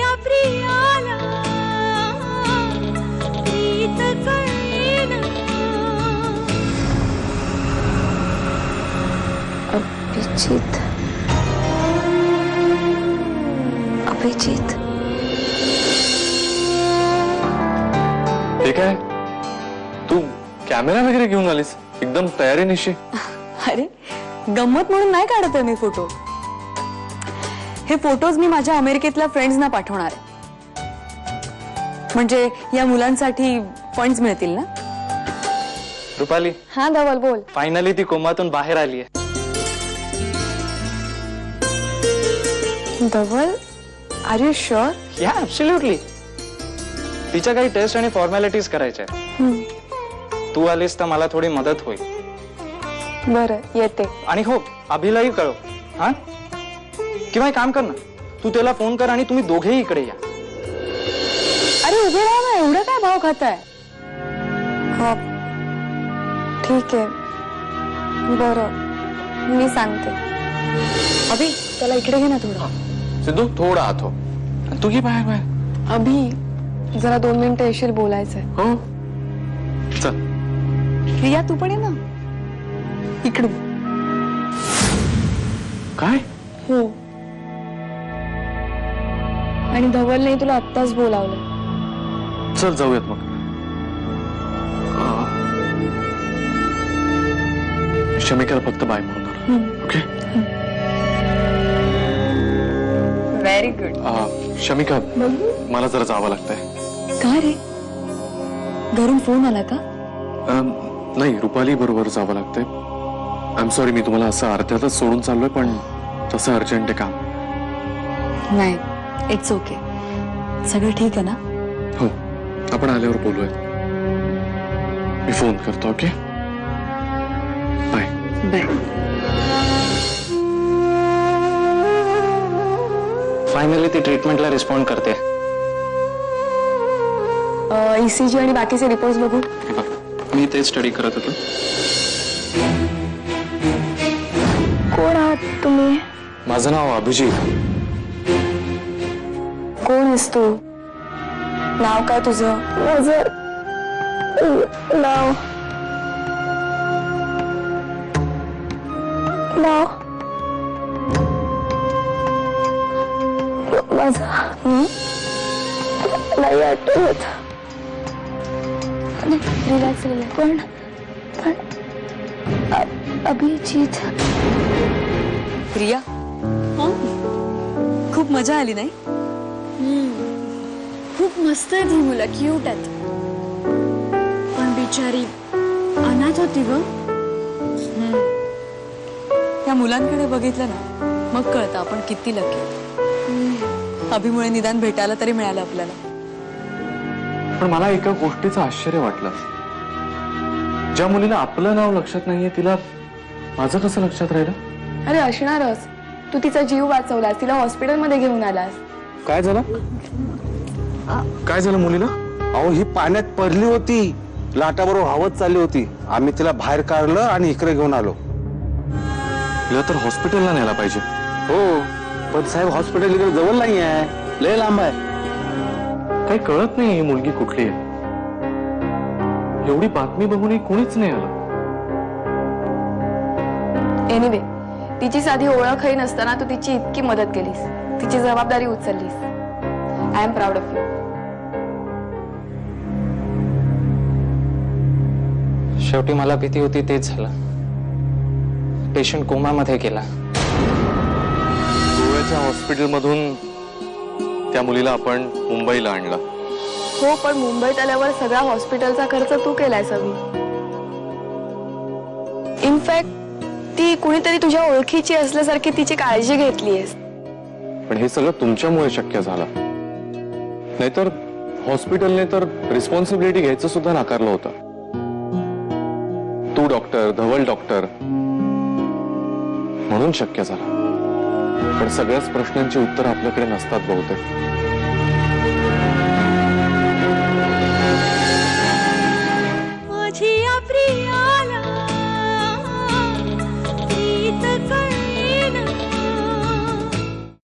या प्रियाला प्रीत कळेना. अभिजीत, अभिजीत. ठीक आहे, तू कॅमेरा वगैरे घेऊन आलीस एकदम तयारीनिशी. अरे गंमत म्हणून नाही काढत आहे मी फोटो. हे फोटोज मी माझ्या अमेरिकेतल्या फ्रेंड्सना पाठवणार आहे, म्हणजे या मुलांसाठी फंड्स मिळतील ना. रुपाली, हा धवल बोल. फायनली ती कोमातून बाहेर आली आहे. धवल, आर यू शुअर? या ऍब्सोल्युटली. तिच्या काही टेस्ट आणि फॉर्मॅलिटीज करायच्या आहेत. तू आलीस तर मला थोडी मदत होईल. बरं, येते. आणि हो, अभिलाही कळव. हा, किंवा एक काम कर ना, तू त्याला फोन कर आणि तुम्ही दोघेही इकडे या. अरे उभे राहा ना, एवढं काय भाव खाताय? ठीक आहे, बरं, मी सांगते. अभि, त्याला इकडे घे ना थोडं. सिद्धू, थोडा आत हो. तू घे बाहेर बाहेर. अभि, जरा 2 मिनिटं येशील, बोलायचंय. हो, चल. प्रिया, तू पण ये ना इकडून. काय? हो, आणि धवलने तुला आत्ताच बोलावलं. चल जाऊयात मग. शमिकाला फक्त बाय म्हणून. ओके. Very good. शमिका, मला जरा जावं लागतंय. का रे, घरून फोन आला का? नाही, रुपाली बरोबर जावं लागतंय. आय एम सॉरी, मी तुम्हाला असं अर्ध्यातच सोडून चाललोय, पण तसं अर्जंट आहे काम. नाही, इट्स ओके. सगळं ठीक आहे ना? हो, आपण आल्यावर बोलूया. मी फोन करतो. Okay, bye. बाय. फायनली ती ट्रीटमेंटला रिस्पॉन्ड करते. ECG आणि बाकीचे रिपोर्ट बघू. मी ते स्टडी करत होतो. कोण आहात तुम्ही? माझं नाव अभिजीत. कोण आहेस तू? नाव काय तुझं? माझं नाव माझं नाही आठवत. Relax relax. पण अभिजीत. प्रिया, खूप मजा आली नाही? खूप मस्त आहेत ही मुलं, क्यूट आहेत. पण बिचारी अनाथ होती ग. त्या मुलांकडे बघितलं ना, मग कळतं आपण किती लकी. अभिमुळे निदान भेटायला तरी मिळालं आपल्याला. पण मला एका गोष्टीचं आश्चर्य वाटलं. ज्या मुलीला आपलं नाव लक्षात नाहीये, तिला माझं कसं लक्षात राहिलं? अरे असणारच. तू तिचा जीव वाचवलास, तिला हॉस्पिटलमध्ये घेऊन आलास. काय झालं? काय झालं मुलीला? अहो, ही पाण्यात पडली होती, लाटाबरोबर वाहत चालली होती. आम्ही तिला बाहेर काढलं आणि इकडे घेऊन आलो. तिला तर हॉस्पिटलला न्यायला पाहिजे. हो, पण साहेब हॉस्पिटल इकडे जवळ नाही आहे, लय लांब आहे. काही कळत नाही ही मुलगी कुठली आहे. एवढी बातमी बघूनही कोणीच नाही आलं. एनिवे, तिची साधी ओळखही नसताना तू तिची इतकी मदत केलीस, तिची जबाबदारी उचललीस. I am proud of you. शेवटी मला भीती होती तेच झालं. पेशंट कोमामध्ये गेला. गोव्याच्या हॉस्पिटलमधून त्या मुलीला आपण मुंबईला आणलं. हो, पण मुंबईत आल्यावर सगळा हॉस्पिटलचा खर्च तू केलायस अभि. इनफॅक्ट ती कुणीतरी तुझ्या ओळखीची असल्यासारखी तिची काळजी घेतलीयस. पण हे सगळं तुमच्यामुळे शक्य झालं. नाहीतर हॉस्पिटलने तर रिस्पॉन्सिबिलिटी घ्यायचं सुद्धा नाकारलं होतं. तू डॉक्टर, धवल डॉक्टर, म्हणून शक्य झालं. पण सगळ्याच प्रश्नांची उत्तर आपल्याकडे नसतात बहुतेक.